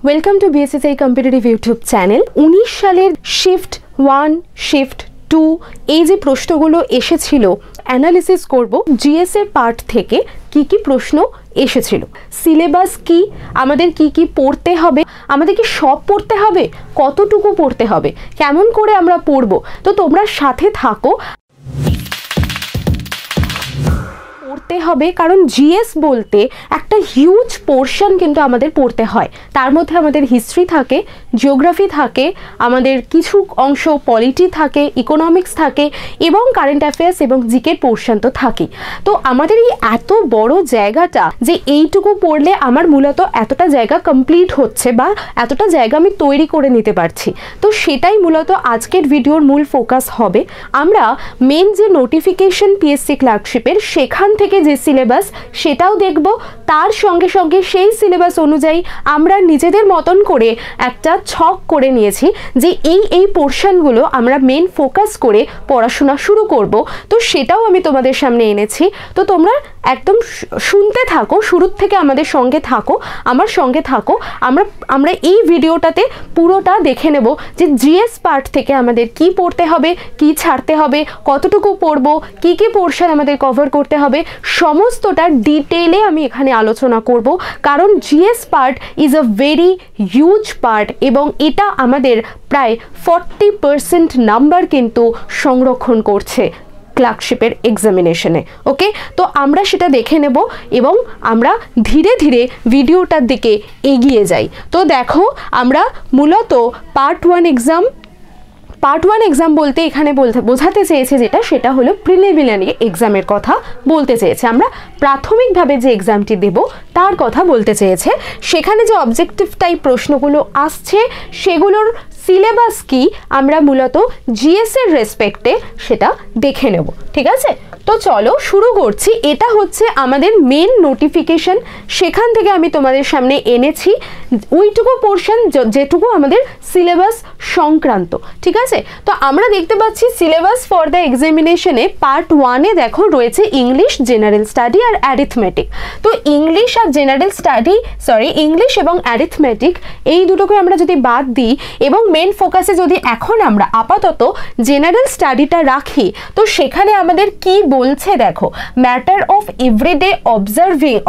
Welcome to BSSI competitive YouTube channel. 19 সালের shift 1 shift 2 এই যে প্রশ্নগুলো এসেছিল অ্যানালিসিস করব জিএস এর পার্ট থেকে কি কি প্রশ্ন এসেছিল, সিলেবাস কি, আমাদের কি কি পড়তে হবে, আমাদের কি সব পড়তে হবে, কতটুকু পড়তে হবে, কেমন করে আমরা পড়ব। তো তোমরা সাথে থাকো, পড়তে হবে কারণ জিএস বলতে একটা হিউজ পোর্শন কিন্তু আমাদের পড়তে হয়। তার মধ্যে আমাদের হিস্ট্রি থাকে, জিওগ্রাফি থাকে, আমাদের কিছু অংশ পলিটি থাকে, ইকোনমিক্স থাকে এবং কারেন্ট অ্যাফেয়ার্স এবং জিকের পোর্শন তো থাকেই। তো আমাদের এই এত বড় জায়গাটা যে এইটুকু পড়লে আমার মূলত এতটা জায়গা কমপ্লিট হচ্ছে বা এতটা জায়গা আমি তৈরি করে নিতে পারছি। তো সেটাই মূলত আজকের ভিডিওর মূল ফোকাস হবে। আমরা মেন যে নোটিফিকেশন পিএসসি ক্লার্কশিপের সেখান থেকে যে সিলেবাস সেটাও দেখব, তার সঙ্গে সঙ্গে সেই সিলেবাস অনুযায়ী আমরা নিজেদের মতন করে একটা ছক করে নিয়েছি যে এই পোর্শনগুলো আমরা মেন ফোকাস করে পড়াশোনা শুরু করব। তো সেটাও আমি তোমাদের সামনে এনেছি। তো তোমরা একদম শুনতে থাকো, শুরুর থেকে আমাদের সঙ্গে থাকো, আমার সঙ্গে থাকো। আমরা এই ভিডিওটাতে পুরোটা দেখে নেব যে জিএস পার্ট থেকে আমাদের কি পড়তে হবে, কি ছাড়তে হবে, কতটুকু পড়বো, কি কি পোর্শন আমাদের কভার করতে হবে, সমস্তটা ডিটেইলে আমি এখানে আলোচনা করব। কারণ GS part is a very huge part এবং এটা আমাদের প্রায় 40% নাম্বার কিন্তু সংরক্ষণ করছে ক্লার্কশিপের এক্সামিনেশনে। ওকে, তো আমরা সেটা দেখে নেব এবং আমরা ধীরে ধীরে ভিডিওটার দিকে এগিয়ে যাই। তো দেখো, আমরা মূলত পার্ট 1 এক্সাম বলতে এখানে বোঝাতে চেয়েছে যেটা, সেটা হলো প্রিলিমিনারি এক্সামের কথা বলতে চেয়েছে। আমরা প্রাথমিকভাবে যে এক্সামটি দেব তার কথা বলতে চেয়েছে। সেখানে যে অবজেক্টিভ টাইপ প্রশ্নগুলো আসছে সেগুলোর সিলেবাস কি আমরা মূলত জিএস এর রেসপেক্টে সেটা দেখে নেব। ঠিক আছে, তো চলো শুরু করছি। এটা হচ্ছে আমাদের মেন নোটিফিকেশন, সেখান থেকে আমি তোমাদের সামনে এনেছি ওইটুকু পোর্শন যেটুকু আমাদের সিলেবাস সংক্রান্ত। ঠিক আছে, তো আমরা দেখতে পাচ্ছি সিলেবাস ফর দ্য এক্সামিনেশনে পার্ট 1-এ দেখো রয়েছে ইংলিশ, জেনারেল স্টাডি আর অ্যারিথমেটিক। তো ইংলিশ আর জেনারেল স্টাডি, ইংলিশ এবং অ্যারিথমেটিক এই দুটোকে আমরা যদি বাদ দিই এবং মেন ফোকাসে যদি এখন আমরা আপাতত জেনারেল স্টাডিটা রাখি, তো সেখানে আমাদের কি বলছে দেখো, matter of everyday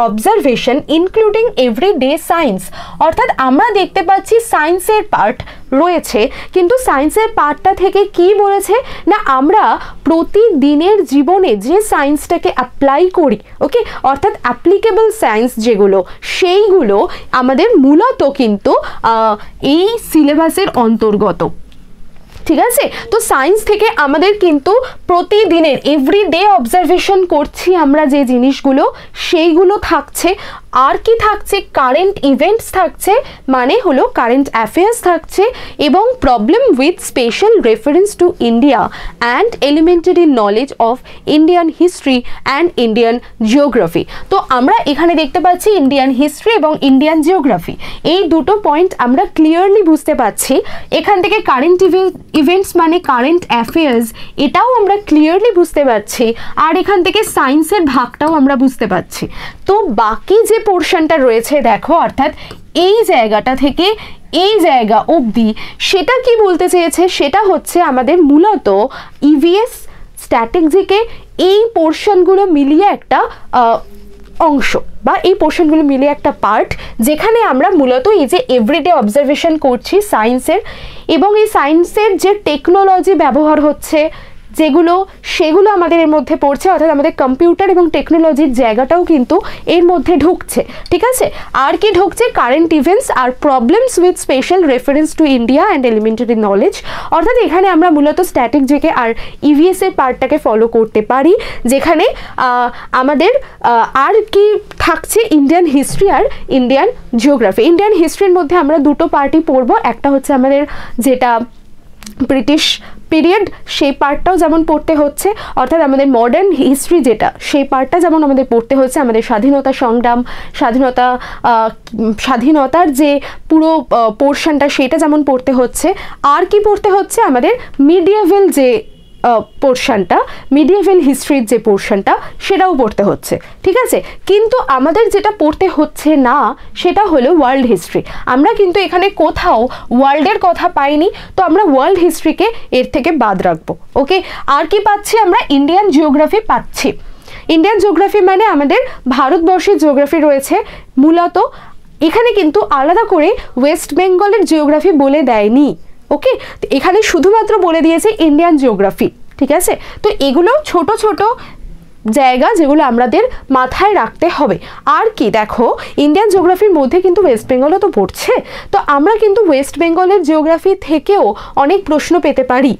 observation including everyday science. অর্থাৎ আমরা দেখতে পাচ্ছি সায়েন্সের পার্ট রয়েছে, কিন্তু সায়েন্সের পার্টটা থেকে কি বলেছে না, আমরা প্রতিদিনের জীবনে যে সায়েন্সটাকে অ্যাপ্লাই করি, ওকে, অর্থাৎ অ্যাপ্লিকেবল সায়েন্স যেগুলো, সেইগুলো আমাদের মূলত কিন্তু এই সিলেবাসের অন্তর্গত। ঠিক আছে, তো সায়েন্স থেকে আমাদের কিন্তু প্রতিদিনের এভরিডে অবজারভেশন করছি আমরা যে জিনিসগুলো, সেইগুলো থাকছে। আর কি থাকছে, কারেন্ট ইভেন্টস থাকছে, মানে হলো কারেন্ট অ্যাফেয়ার্স থাকছে, এবং problem with special reference to India and elementary knowledge of Indian history and Indian geography. তো আমরা এখানে দেখতে পাচ্ছি ইন্ডিয়ান হিস্ট্রি এবং ইন্ডিয়ান জিওগ্রাফি, এই দুটো পয়েন্ট আমরা ক্লিয়ারলি বুঝতে পারছি। এখান থেকে কারেন্ট ইভেন্টস মানে কারেন্ট অ্যাফেয়ার্স, এটাও আমরা ক্লিয়ারলি বুঝতে পারছি। আর এখান থেকে সায়েন্সের ভাগটাও আমরা বুঝতে পারছি। তো বাকি যে পোর্শনটা রয়েছে দেখো, অর্থাৎ এই জায়গাটা থেকে এই জায়গা অবধি, সেটা কি বলতে চেয়েছে, সেটা হচ্ছে আমাদের মূলত ইভিএস, স্ট্যাটিক জিকে, এই পোর্শনগুলো মিলিয়ে একটা অংশ বা এই পোর্শনগুলো মিলিয়ে একটা পার্ট, যেখানে আমরা মূলত এই যে এভরিডে অবজারভেশন করছি সায়েন্সের, এবং এই সায়েন্সের যে টেকনোলজি ব্যবহার হচ্ছে যেগুলো, সেগুলো আমাদের এর মধ্যে পড়ছে। অর্থাৎ আমাদের কম্পিউটার এবং টেকনোলজির জায়গাটাও কিন্তু এর মধ্যে ঢুকছে। ঠিক আছে, আর কি ঢুকছে, কারেন্ট ইভেন্টস আর problems with special reference to India and elementary knowledge. অর্থাৎ এখানে আমরা মূলত স্ট্যাটিক জিকে আর ইভিএস এর পার্টটাকে ফলো করতে পারি, যেখানে আমাদের আর কি থাকছে, ইন্ডিয়ান হিস্ট্রি আর ইন্ডিয়ান জিওগ্রাফি। ইন্ডিয়ান হিস্ট্রির মধ্যে আমরা দুটো পার্টই পড়বো, একটা হচ্ছে আমাদের যেটা ব্রিটিশ পিরিয়ড, সেই পার্টটাও যেমন পড়তে হচ্ছে, অর্থাৎ আমাদের মডার্ন হিস্ট্রি যেটা, সেই পার্টটা যেমন আমাদের পড়তে হচ্ছে, আমাদের স্বাধীনতা সংগ্রাম, স্বাধীনতার যে পুরো পোর্শনটা সেটা যেমন পড়তে হচ্ছে। আর কি পড়তে হচ্ছে, আমাদের মিডিয়েভাল যে পোর্শনটা, মিডিয়েভাল হিস্ট্রির যে পোর্শনটা সেটাও পড়তে হচ্ছে, ঠিক আছে। কিন্তু আমাদের যেটা পড়তে হচ্ছে না সেটা হলো ওয়ার্ল্ড হিস্ট্রি। আমরা কিন্তু এখানে কোথাও ওয়ার্ল্ডের কথা পাইনি, তো আমরা ওয়ার্ল্ড হিস্ট্রিকে এর থেকে বাদ রাখবো। ওকে, আর কি পাচ্ছি আমরা? ইন্ডিয়ান জিওগ্রাফি পাচ্ছি। ইন্ডিয়ান জিওগ্রাফি মানে আমাদের ভারতবর্ষের জিওগ্রাফি রয়েছে মূলত। এখানে কিন্তু আলাদা করে ওয়েস্ট বেঙ্গলের জিওগ্রাফি বলে দেয়নি। ওকে, এখানে শুধুমাত্র বলে দিয়েছে ইন্ডিয়ান জিওগ্রাফি, ঠিক আছে। তো এগুলো ছোট ছোট জায়গা যেগুলো আমাদের মাথায় রাখতে হবে। আর কি দেখো, ইন্ডিয়ান জিওগ্রাফির মধ্যে কিন্তু ওয়েস্ট বেঙ্গলও তো পড়ছে, তো আমরা কিন্তু ওয়েস্ট বেঙ্গলের জিওগ্রাফি থেকেও অনেক প্রশ্ন পেতে পারি,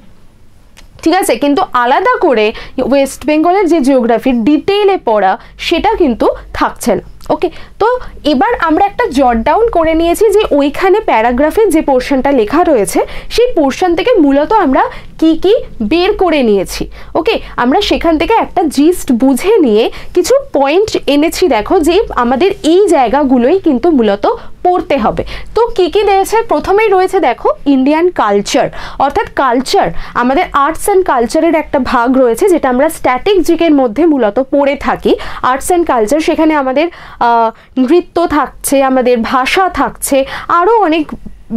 ঠিক আছে। কিন্তু আলাদা করে ওয়েস্ট বেঙ্গলের যে জিওগ্রাফির ডিটেইলে পড়া সেটা কিন্তু থাকছে না। ওকে, তো এবার আমরা একটা জট ডাউন করে নিয়েছি যে ওইখানে প্যারাগ্রাফের যে পোর্শনটা লেখা রয়েছে সেই পোর্শন থেকে মূলত আমরা কি কি বের করে নিয়েছি। ওকে, আমরা সেখান থেকে একটা জিস্ট বুঝে নিয়ে কিছু পয়েন্ট এনেছি, দেখো যে আমাদের এই জায়গাগুলোই কিন্তু মূলত পড়তে হবে। তো কি কি দিয়েছে? প্রথমেই রয়েছে দেখো ইন্ডিয়ান কালচার, অর্থাৎ কালচার আমাদের আর্টস অ্যান্ড কালচারের একটা ভাগ রয়েছে যেটা আমরা স্ট্যাটিক জিকের মধ্যে মূলত পড়ে থাকি। আর্টস অ্যান্ড কালচার, সেখানে আমাদের নৃত্য থাকছে, আমাদের ভাষা থাকছে, আরও অনেক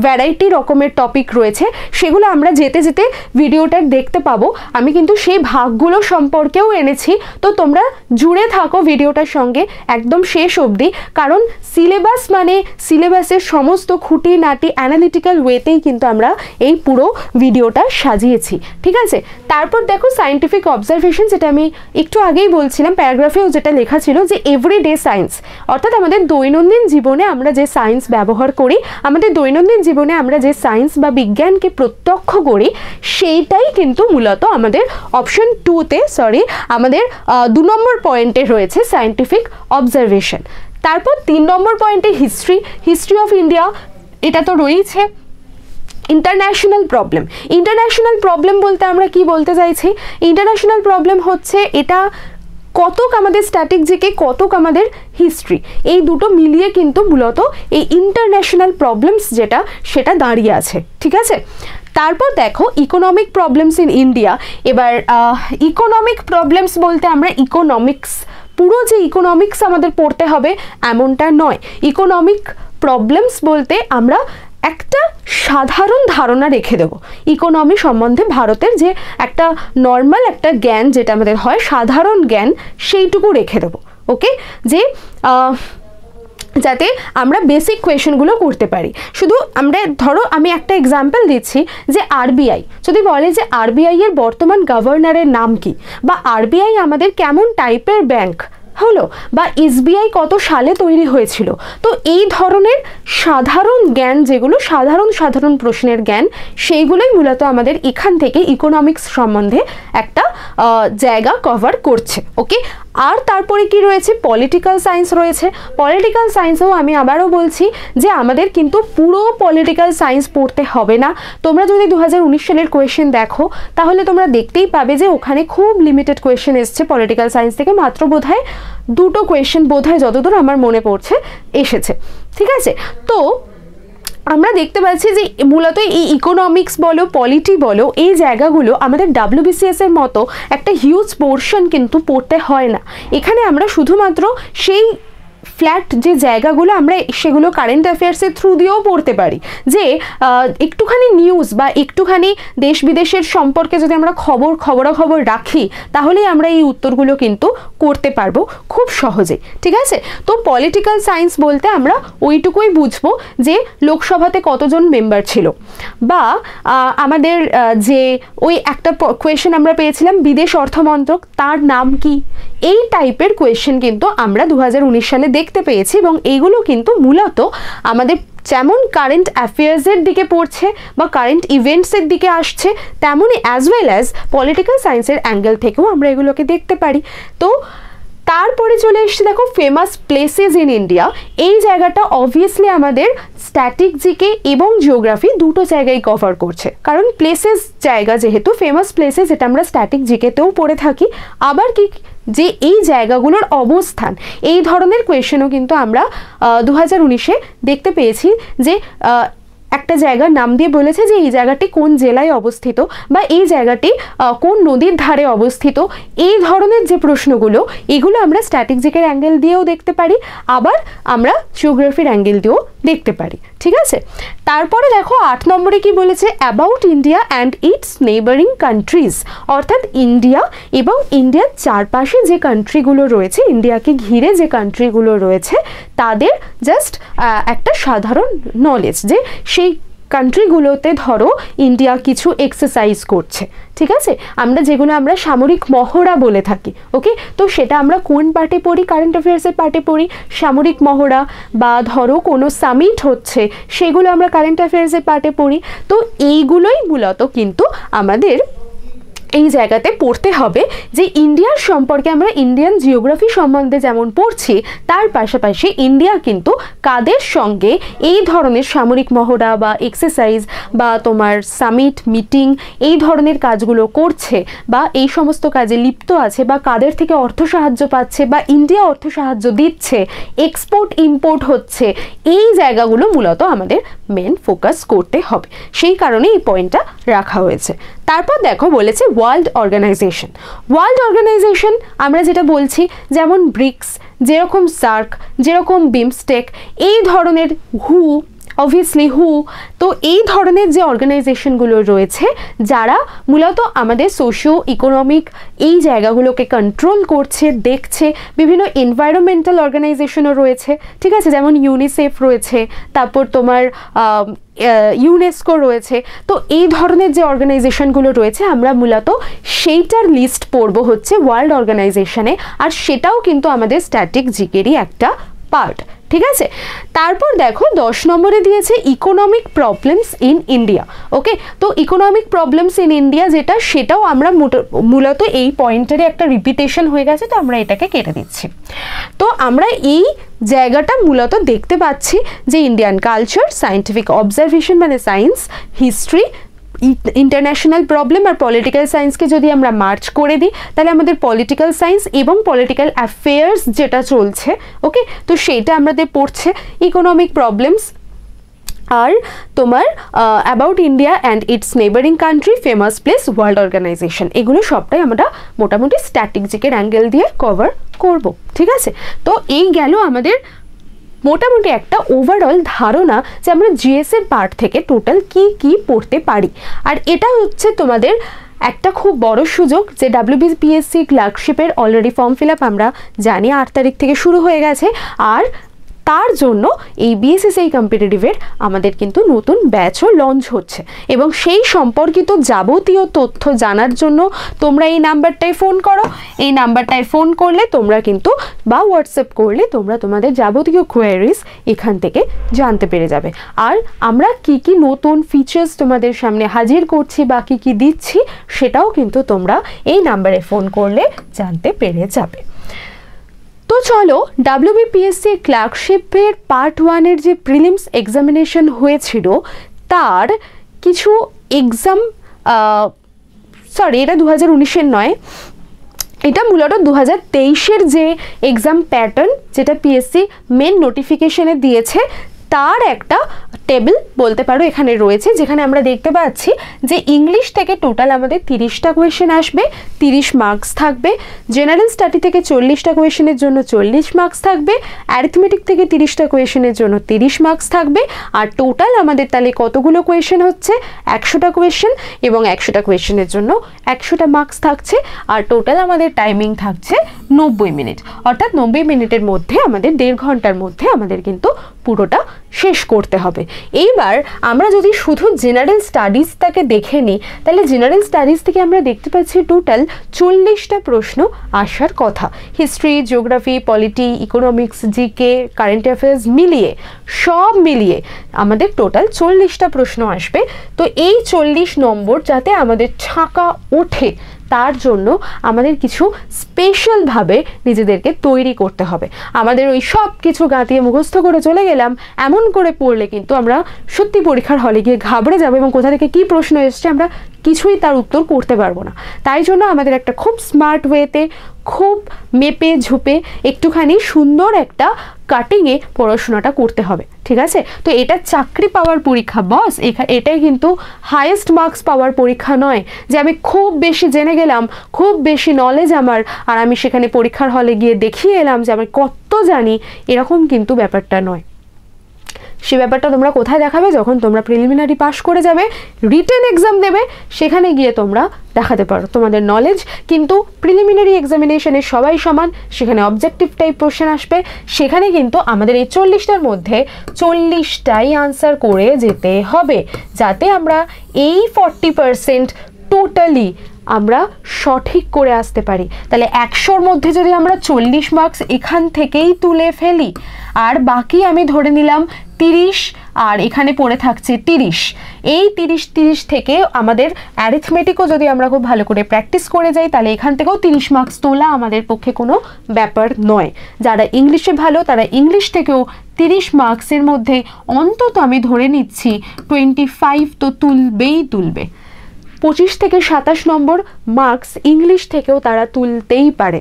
ভ্যারাইটি রকমের টপিক রয়েছে, সেগুলো আমরা যেতে যেতে ভিডিওটা দেখতে পাবো। আমি কিন্তু সেই ভাগগুলো সম্পর্কেও এনেছি, তো তোমরা জুড়ে থাকো ভিডিওটার সঙ্গে একদম শেষ অবধি, কারণ সিলেবাস মানে সিলেবাসের সমস্ত খুঁটিনাটি অ্যানালিটিক্যাল ওয়েতেই কিন্তু আমরা এই পুরো ভিডিওটা সাজিয়েছি, ঠিক আছে। তারপর দেখো সায়েন্টিফিক অবজারভেশন, যেটা আমি একটু আগেই বলছিলাম, প্যারাগ্রাফেও যেটা লেখা ছিল যে এভরিডে সায়েন্স, অর্থাৎ আমাদের দৈনন্দিন জীবনে আমরা যে সায়েন্স ব্যবহার করি, আমাদের দৈনন্দিন জীবনে আমরা যে সায়েন্স বা বিজ্ঞানকে প্রত্যক্ষ করি, সেইটাই কিন্তু মূলত আমাদের অপশন 2-তে আমাদের 2 নম্বর পয়েন্টে রয়েছে সায়েন্টিফিক অবজারভেশন। তারপর 3 নম্বর পয়েন্টে হিস্ট্রি অফ ইন্ডিয়া, এটা তো রয়েছে। ইন্টারন্যাশনাল প্রবলেম, ইন্টারন্যাশনাল প্রবলেম বলতে আমরা কি বলতে চাইছি? ইন্টারন্যাশনাল প্রবলেম হচ্ছে এটা কতক আমাদের স্ট্যাটিক জিকে, কতক আমাদের হিস্ট্রি, এই দুটো মিলিয়ে কিন্তু মূলত এই ইন্টারন্যাশনাল প্রবলেমস যেটা সেটা দাঁড়িয়ে আছে, ঠিক আছে। তারপর দেখো ইকোনমিক প্রবলেমস ইন ইন্ডিয়া। এবার ইকোনমিক প্রবলেমস বলতে আমরা ইকোনমিক্স, পুরো যে ইকোনমিক্স আমাদের পড়তে হবে এমনটা নয়। ইকোনমিক প্রবলেমস বলতে আমরা একটা সাধারণ ধারণা রেখে দেব ইকোনমি সম্বন্ধে, ভারতের যে একটা নর্মাল একটা জ্ঞান যেটা আমাদের হয়, সাধারণ জ্ঞান, সেইটুকু রেখে দেব। ওকে, যে যাতে আমরা বেসিক কোয়েশনগুলো করতে পারি। শুধু আমরা ধরো আমি একটা এক্সাম্পল দিচ্ছি যে আরবিআই যদি বলে যে আরবিআই এর বর্তমান গভর্নরের নাম কি, বা আরবিআই আমাদের কেমন টাইপের ব্যাংক হলো, বা এসবিআই কত সালে তৈরি হয়েছিল, তো এই ধরনের সাধারণ জ্ঞান যেগুলো সাধারণ প্রশ্নের জ্ঞান, সেইগুলোই মূলত আমাদের এখান থেকে ইকোনমিক্স সম্বন্ধে একটা জায়গা কভার করছে। ওকে, আর তারপরে কি রয়েছে? পলিটিক্যাল সায়েন্স রয়েছে। পলিটিক্যাল সায়েন্সেও আমি আবারও বলছি যে আমাদের কিন্তু পুরো পলিটিক্যাল সায়েন্স পড়তে হবে না। তোমরা যদি 2019 সালের কোয়েশ্চেন দেখো তাহলে তোমরা দেখতেই পাবে যে ওখানে খুব লিমিটেড কোয়েশ্চেন এসছে পলিটিক্যাল সায়েন্স থেকে, মাত্র বোধহয় 2টো কোয়েশ্চেন বোধহয় যতদূর আমার মনে পড়ছে এসেছে, ঠিক আছে। তো আমরা দেখতে পাচ্ছি যে মূলত এই ইকোনমিক্স বলো, পলিটি বলো, এই জায়গাগুলো আমাদের WBCS এর মতো একটা হিউজ পোর্শন কিন্তু পড়তে হয় না। এখানে আমরা শুধুমাত্র সেই ফ্ল্যাট যে জায়গাগুলো আমরা সেগুলো কারেন্ট অ্যাফেয়ার্সের থ্রু দিয়েও পড়তে পারি, যে একটুখানি নিউজ বা একটুখানি দেশ বিদেশের সম্পর্কে যদি আমরা খবরাখবর রাখি তাহলেই আমরা এই উত্তরগুলো কিন্তু করতে পারবো খুব সহজে, ঠিক আছে। তো পলিটিক্যাল সায়েন্স বলতে আমরা ওইটুকুই বুঝবো যে লোকসভাতে কতজন মেম্বার ছিল, বা আমাদের যে ওই একটা কোয়েশ্চেন আমরা পেয়েছিলাম বিদেশ অর্থমন্ত্রক, তার নাম কি, এই টাইপের কোয়েশ্চেন কিন্তু আমরা 2019 সালে দেখতে পেয়েছি, এবং এইগুলো কিন্তু মূলত আমাদের যেমন কারেন্ট অ্যাফেয়ার্সের দিকে পড়ছে বা কারেন্ট ইভেন্টসের দিকে আসছে, তেমনই অ্যাজ ওয়েল অ্যাজ পলিটিক্যাল সায়েন্সের অ্যাঙ্গেল থেকেও আমরা এগুলোকে দেখতে পারি। তো তারপরে চলে এসছে দেখো ফেমাস প্লেসেস ইন ইন্ডিয়া। এই জায়গাটা অবভিয়াসলি আমাদের স্ট্যাটিক জিকে এবং জিওগ্রাফি দুটো জায়গায় কভার করছে, কারণ প্লেসেস জায়গা যেহেতু, ফেমাস প্লেসেস এটা আমরা স্ট্যাটিক জিকেতেও পড়ে থাকি। আবার কি যে এই জায়গাগুলোর অবস্থান, এই ধরনের কোয়েশ্চেনও কিন্তু আমরা 2019-এ দেখতে পেয়েছি যে একটা জায়গার নাম দিয়ে বলেছে যে এই জায়গাটি কোন জেলায় অবস্থিত বা এই জায়গাটি কোন নদীর ধারে অবস্থিত, এই ধরনের যে প্রশ্নগুলো এগুলো আমরা স্ট্র্যাটেজিকের অ্যাঙ্গেল দিয়েও দেখতে পারি, আবার আমরা জিওগ্রাফির অ্যাঙ্গেল দিয়েও দেখতে পারি। ঠিক আছে, তারপরে দেখো 8 নম্বরে কি বলেছে, about India and it's neighbouring countries, অর্থাৎ ইন্ডিয়া এবং ইন্ডিয়ার চারপাশে যে কান্ট্রিগুলো রয়েছে, ইন্ডিয়াকে ঘিরে যে কান্ট্রিগুলো রয়েছে তাদের জাস্ট একটা সাধারণ নলেজ, যে সেই কান্ট্রিগুলোতে ধরো ইন্ডিয়া কিছু এক্সারসাইজ করছে, ঠিক আছে, আমরা সামরিক মহড়া বলে থাকি। ওকে, তো সেটা আমরা কোন পার্টে পড়ি, কারেন্ট অ্যাফেয়ার্সের পার্টে পড়ি সামরিক মহড়া, বা ধরো কোনো সামিট হচ্ছে সেগুলো আমরা কারেন্ট অ্যাফেয়ার্সের পার্টে পড়ি। তো এইগুলোই মূলত কিন্তু আমাদের এই জায়গাতে পড়তে হবে, যে ইন্ডিয়ার সম্পর্কে আমরা ইন্ডিয়ান জিওগ্রাফি সম্বন্ধে যেমন পড়ছি, তার পাশাপাশি ইন্ডিয়া কিন্তু কাদের সঙ্গে এই ধরনের সামরিক মহড়া বা এক্সারসাইজ বা তোমার সামিট মিটিং এই ধরনের কাজগুলো করছে বা এই সমস্ত কাজে লিপ্ত আছে, বা কাদের থেকে অর্থ সাহায্য পাচ্ছে বা ইন্ডিয়া অর্থ সাহায্য দিচ্ছে, এক্সপোর্ট ইম্পোর্ট হচ্ছে, এই জায়গাগুলো মূলত আমাদের মেন ফোকাস করতে হবে। সেই কারণে এই পয়েন্টটা রাখা হয়েছে। তারপর দেখো বলেছে ওয়ার্ল্ড অর্গানাইজেশন। ওয়ার্ল্ড অর্গানাইজেশন আমরা যেটা বলছি, যেমন ব্রিক্স, যেরকম সার্ক, যেরকম বিমস্টেক, এই ধরনের অবভিয়াসলি তো এই ধরনের যে অর্গানাইজেশনগুলো রয়েছে যারা মূলত আমাদের সোশিও ইকোনমিক এই জায়গাগুলোকে কন্ট্রোল করছে, দেখছে, বিভিন্ন এনভায়রনমেন্টাল অর্গানাইজেশনও রয়েছে, ঠিক আছে, যেমন ইউনিসেফ রয়েছে, তারপর তোমার ইউনেস্কো রয়েছে। তো এই ধরনের যে অর্গানাইজেশনগুলো রয়েছে আমরা মূলত সেইটার লিস্ট পড়বো হচ্ছে ওয়ার্ল্ড অর্গানাইজেশনে, আর সেটাও কিন্তু আমাদের স্ট্যাটিক জিকেরই একটা পার্ট। ঠিক আছে, তারপর দেখো 10 নম্বরে দিয়েছে ইকোনমিক প্রবলেমস ইন ইন্ডিয়া। ওকে, তো ইকোনমিক প্রবলেমস ইন ইন্ডিয়া যেটা, সেটাও আমরা মূলত এই পয়েন্টেরই একটা রিপিটেশন হয়ে গেছে, তো আমরা এটাকে কেটে দিচ্ছি। তো আমরা এই জায়গাটা মূলত দেখতে পাচ্ছি যে ইন্ডিয়ান কালচার, সায়েন্টিফিক অবজারভেশন মানে সায়েন্স, হিস্ট্রি, ইন্টারন্যাশনাল প্রবলেম আর পলিটিক্যাল সায়েন্সকে যদি আমরা মার্চ করে দিই তাহলে আমাদের পলিটিক্যাল সায়েন্স এবং পলিটিক্যাল অ্যাফেয়ার্স যেটা চলছে, ওকে, তো সেইটা আমাদের পড়ছে ইকোনমিক প্রবলেমস আর তোমার about India and its neighbouring country, famous place, world organization, এগুলো সবটাই আমরা মোটামুটি স্ট্র্যাটেজিকের অ্যাঙ্গেল দিয়ে কভার করব। ঠিক আছে, তো এই গেল আমাদের মোটামুটি একটা ওভারঅল ধারণা যে আমরা জিএস এর পার্ট থেকে টোটাল কি কি পড়তে পারি। আর এটা হচ্ছে তোমাদের একটা খুব বড় সুযোগ যে ডাব্লিউবিপিএসসি ক্লার্কশিপের অলরেডি ফর্ম ফিল আপ আমরা জানি 8 তারিখ থেকে শুরু হয়ে গেছে, আর তার জন্য এই বিএসএসসি কম্পিটিটিভের আমাদের কিন্তু নতুন ব্যাচও লঞ্চ হচ্ছে, এবং সেই সম্পর্কিত যাবতীয় তথ্য জানার জন্য তোমরা এই নাম্বারটায় ফোন করো। এই নাম্বারটায় ফোন করলে তোমরা কিন্তু বা হোয়াটসঅ্যাপ করলে তোমরা তোমাদের যাবতীয় কোয়ারিজ এখান থেকে জানতে পেরে যাবে। আর আমরা কি কি নতুন ফিচার্স তোমাদের সামনে হাজির করছি বা কি কি দিচ্ছি সেটাও কিন্তু তোমরা এই নাম্বারে ফোন করলে জানতে পেরে যাবে। তো চলো, ডাব্লিউবিপিএসসি ক্লার্কশিপের পার্ট 1-এর যে প্রিলিমস এক্সামিনেশন হয়েছিল তার কিছু এক্সাম, এটা 2019-এর নয়, এটা মূলত 2023-এর যে এক্সাম প্যাটার্ন যেটা পিএসসি মেন নোটিফিকেশনে দিয়েছে তার একটা টেবিল বলতে পারো এখানে রয়েছে, যেখানে আমরা দেখতে পাচ্ছি যে ইংলিশ থেকে টোটাল আমাদের 30টা কোয়েশ্চেন আসবে, 30 মার্কস থাকবে, জেনারেল স্টাডি থেকে 40টা কোয়েশ্চেনের জন্য 40 মার্কস থাকবে, অ্যারিথমেটিক থেকে 30টা কোয়েশ্চেনের জন্য 30 মার্কস থাকবে, আর টোটাল আমাদের তাহলে কতগুলো কোয়েশ্চেন হচ্ছে 100টা কোয়েশ্চেন, এবং 100টা কোয়েশ্চেনের জন্য 100টা মার্কস থাকছে, আর টোটাল আমাদের টাইমিং থাকছে 90 মিনিট, অর্থাৎ 90 মিনিটের মধ্যে আমাদের 1.5 ঘন্টার মধ্যে আমাদের কিন্তু পুরোটা শেষ করতে হবে। এইবার আমরা যদি শুধু জেনারেল স্টাডিজটাকে দেখে নিই তাহলে জেনারেল স্টাডিজ থেকে আমরা দেখতে পাচ্ছি টোটাল 40টা প্রশ্ন আসার কথা, history, geography, polity, economics, GK, current affairs মিলিয়ে সব মিলিয়ে আমাদের টোটাল 40টা প্রশ্ন আসবে। তো এই 40 নম্বর যাতে আমাদের ছাকা ওঠে তার জন্য আমাদের কিছু স্পেশালভাবে নিজেদেরকে তৈরি করতে হবে। আমাদের ওই সব কিছু গাঁতিয়ে মুখস্থ করে চলে গেলাম এমন করে পড়লে কিন্তু আমরা সত্যি পরীক্ষার হলে গিয়ে ঘাবড়ে যাবো, এবং কোথা থেকে কী প্রশ্ন এসছে আমরা কিছুই তার উত্তর করতে পারবো না। তাই জন্য আমাদের একটা খুব স্মার্ট ওয়েতে, খুব মেপে ঝুপে, একটুখানি সুন্দর একটা কাটিংয়ে পড়াশোনাটা করতে হবে, ঠিক আছে? তো এটা চাকরি পাওয়ার পরীক্ষা বস, এটাই কিন্তু হাইয়েস্ট মার্কস পাওয়ার পরীক্ষা নয় যে আমি খুব বেশি জেনে গেলাম, খুব বেশি নলেজ আমার, আর আমি সেখানে পরীক্ষার হলে গিয়ে দেখিয়ে এলাম যে আমি কত জানি, এরকম কিন্তু ব্যাপারটা নয়। সে ব্যাপারটা তোমরা কোথায় দেখাবে? যখন তোমরা প্রিলিমিনারি পাস করে যাবে, রিটেন এক্সাম দেবে, সেখানে গিয়ে তোমরা দেখাতে পারো তোমাদের নলেজ। কিন্তু প্রিলিমিনারি এক্সামিনেশনে সবাই সমান, সেখানে অবজেক্টিভ টাইপ কোশ্চেন আসবে, সেখানে কিন্তু আমাদের এই 40টার মধ্যে 40টাই আনসার করে যেতে হবে, যাতে আমরা এই 40% টোটালি আমরা সঠিক করে আসতে পারি। তাহলে 100-র মধ্যে যদি আমরা 40 মার্কস এখান থেকেই তুলে ফেলি, আর বাকি আমি ধরে নিলাম 30, আর এখানে পড়ে থাকছে 30, এই 30 থেকে আমাদের অ্যারিথমেটিকও যদি আমরা খুব ভালো করে প্র্যাকটিস করে যাই, তাহলে এখান থেকেও 30 মার্কস তোলা আমাদের পক্ষে কোনো ব্যাপার নয়। যারা ইংলিশে ভালো তারা ইংলিশ থেকেও 30 মার্কসের মধ্যে অন্তত আমি ধরে নিচ্ছি 25 তো তুলবে। 25 থেকে 27 নম্বর মার্কস ইংলিশ থেকেও তারা তুলতেই পারে।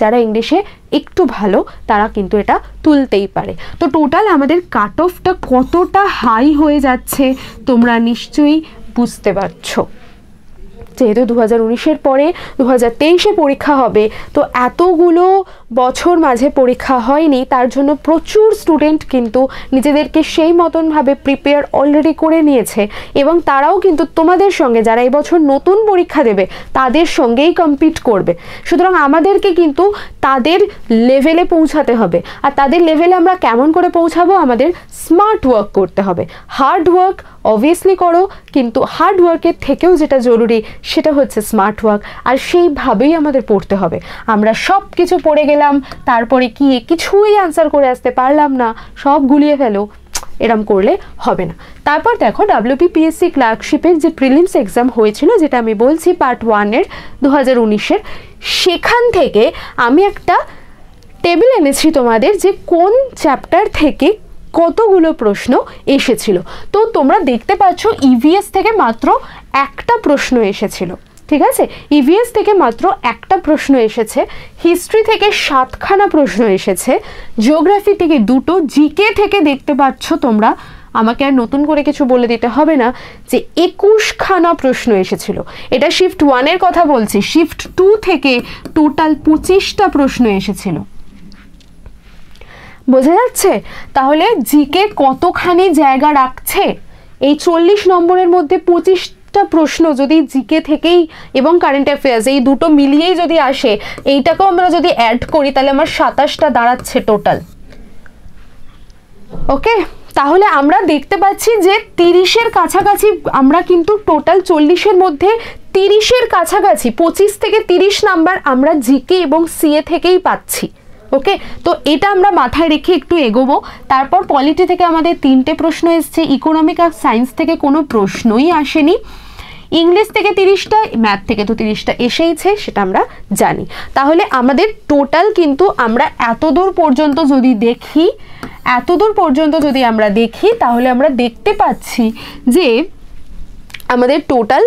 যারা ইংলিশে একটু ভালো তারা কিন্তু এটা তুলতেই পারে। তো টোটাল আমাদের কাট অফটা কতটা হাই হয়ে যাচ্ছে তোমরা নিশ্চয়ই বুঝতে পারছো। যেহেতু 2019-এর পরে 2023-এ পরীক্ষা হবে, তো এতগুলো বছর মাঝে পরীক্ষা হয়নি, তার জন্য প্রচুর স্টুডেন্ট কিন্তু নিজেদেরকে সেই মতনভাবে প্রিপেয়ার অলরেডি করে নিয়েছে, এবং তারাও কিন্তু তোমাদের সঙ্গে, যারা এবছর নতুন পরীক্ষা দেবে তাদের সঙ্গেই কম্পিট করবে। সুতরাং আমাদেরকে কিন্তু তাদের লেভেলে পৌঁছাতে হবে। আর তাদের লেভেলে আমরা কেমন করে পৌঁছাবো? আমাদের স্মার্ট ওয়ার্ক করতে হবে। হার্ড ওয়ার্ক অবভিয়াসলি করো, কিন্তু হার্ড ওয়ার্কের থেকেও যেটা জরুরি সেটা হচ্ছে স্মার্ট ওয়ার্ক, আর সেইভাবেই আমাদের পড়তে হবে। আমরা সব কিছু পড়ে গেলাম, তারপরে কি কিছুই আনসার করে আসতে পারলাম না, সব গুলিয়ে ফেলো, এরম করলে হবে না। তারপর দেখো WPPSC ক্লার্কশিপের যে প্রিলিমস এক্সাম হয়েছিল, যেটা আমি বলছি পার্ট 1-এর 2019-এর, সেখান থেকে আমি একটা টেবিল এনেছি তোমাদের, যে কোন চ্যাপ্টার থেকে কতগুলো প্রশ্ন এসেছিল। তো তোমরা দেখতে পাচ্ছ EVS থেকে মাত্র একটা প্রশ্ন এসেছিল, ঠিক আছে? EVS থেকে মাত্র একটা প্রশ্ন এসেছে, হিস্ট্রি থেকে 7খানা প্রশ্ন এসেছে, জিওগ্রাফি থেকে 2টো, জিকে থেকে দেখতে পাচ্ছ তোমরা, আমাকে আর নতুন করে কিছু বলে দিতে হবে না যে 21খানা প্রশ্ন এসেছিল। এটা শিফট 1-এর কথা বলছি। শিফট 2 থেকে টোটাল 25টা প্রশ্ন এসেছিল। বোঝা যাচ্ছে? তাহলে জিকে কতখানি জায়গা রাখছে? এই 40 নম্বরের মধ্যে 25টা প্রশ্ন যদি জিকে থেকেই এবং কারেন্ট অ্যাফেয়ার্স এই দুটো মিলিয়েই যদি আসে, এইটাকেও আমরা যদি অ্যাড করি, তাহলে আমার 27টা দাঁড়াচ্ছে টোটাল। ওকে, তাহলে আমরা দেখতে পাচ্ছি যে 30-এর কাছাকাছি আমরা কিন্তু টোটাল 40-এর মধ্যে 30-এর কাছাকাছি 25 থেকে 30 নাম্বার আমরা জিকে এবং সিএ থেকেই পাচ্ছি। ওকে, তো এটা আমরা মাথায় রেখে একটু এগোবো। তারপর পলিটি থেকে আমাদের 3টে প্রশ্ন এসছে, ইকোনমিক আর সায়েন্স থেকে কোনো প্রশ্নই আসেনি, ইংলিশ থেকে 30টা, ম্যাথ থেকে তো 30টা এসেইছে, সেটা আমরা জানি। তাহলে আমাদের টোটাল কিন্তু আমরা এতদূর পর্যন্ত যদি দেখি, তাহলে আমরা দেখতে পাচ্ছি যে আমাদের টোটাল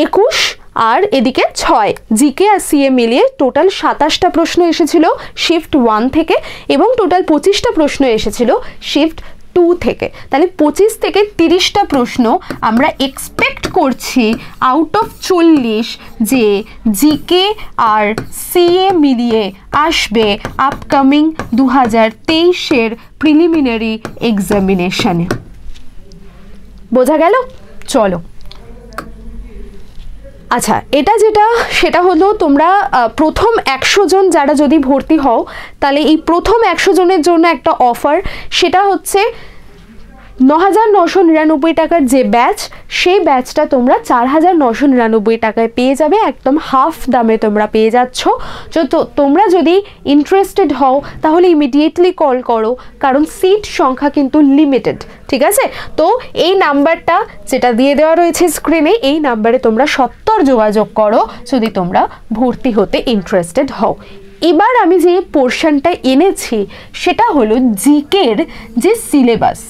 21 আর এদিকে 6, জিকে আর সিএ মিলিয়ে টোটাল 27টা প্রশ্ন এসেছিল শিফট 1 থেকে, এবং টোটাল 25টা প্রশ্ন এসেছিল শিফট 2 থেকে। তাহলে 25 থেকে 30টা প্রশ্ন আমরা এক্সপেক্ট করছি আউট অফ 40 যে জিকে আর সিএ মিলিয়ে আসবে আপকামিং 2023-এর প্রিলিমিনারি এক্সামিনেশনে। বোঝা গেল? চলো, আচ্ছা, সেটা হলো তোমরা প্রথম 100 জন যারা যদি ভর্তি হও, তাহলে এই প্রথম 100 জনের জন্য একটা অফার, সেটা হচ্ছে 9,999 টাকার যে ব্যাচ, সেই ব্যাচটা তোমরা 4,999 টাকায় পেয়ে যাবে, একদম হাফ দামে তোমরা পেয়ে যাচ্ছ। তো তোমরা যদি ইন্টারেস্টেড হও তাহলে ইমিডিয়েটলি কল করো, কারণ সিট সংখ্যা কিন্তু লিমিটেড, ঠিক আছে? তো এই নাম্বারটা যেটা দিয়ে দেওয়া রয়েছে স্ক্রিনে, এই নাম্বারে তোমরা সত্বর যোগাযোগ করো যদি তোমরা ভর্তি হতে ইন্টারেস্টেড হও। এবার আমি যে পোর্শনটা এনেছি সেটা হলো জিকের যে সিলেবাস।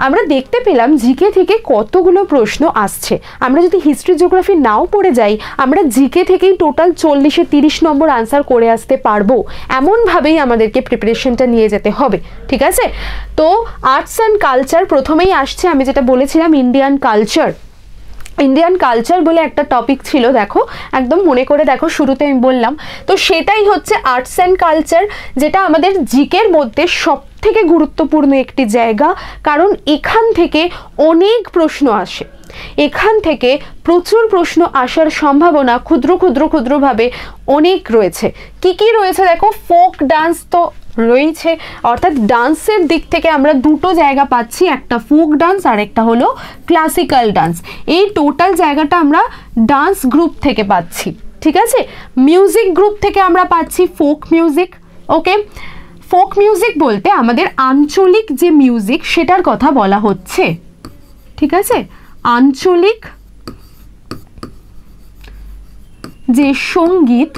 আমরা দেখতে পেলাম জিকে থেকে কতগুলো প্রশ্ন আসছে। আমরা যদি হিস্ট্রি জিওগ্রাফি নাও পড়ে যাই, আমরা জিকে থেকেই টোটাল 40-এ 30 নম্বর আনসার করে আসতে পারবো, এমনভাবেই আমাদেরকে প্রিপারেশনটা নিয়ে যেতে হবে, ঠিক আছে? তো আর্টস অ্যান্ড কালচার প্রথমেই আসছে, আমি যেটা বলেছিলাম ইন্ডিয়ান কালচার। ইন্ডিয়ান কালচার বলে একটা টপিক ছিল, দেখো একদম মনে করে দেখো, শুরুতে আমি বললাম, তো সেটাই হচ্ছে আর্টস অ্যান্ড কালচার, যেটা আমাদের জিকের মধ্যে সব থেকে গুরুত্বপূর্ণ একটি জায়গা, কারণ এখান থেকে অনেক প্রশ্ন আসে, এখান থেকে প্রচুর প্রশ্ন আসার সম্ভাবনা ক্ষুদ্র ক্ষুদ্র ক্ষুদ্রভাবে অনেক রয়েছে। কি কি রয়েছে দেখো, ফোক ডান্স তো রয়েছে, অর্থাৎ ডান্সের দিক থেকে আমরা দুটো জায়গা পাচ্ছি, একটা ফোক ডান্স আর একটা হলো ক্লাসিক্যাল ডান্স। এই টোটাল জায়গাটা আমরা ডান্স গ্রুপ থেকে পাচ্ছি, ঠিক আছে? মিউজিক গ্রুপ থেকে আমরা পাচ্ছি ফোক মিউজিক। ওকে, ফোক মিউজিক বলতে আমাদের আঞ্চলিক যে মিউজিক সেটার কথা বলা হচ্ছে, ঠিক আছে? আঞ্চলিক যে সঙ্গীত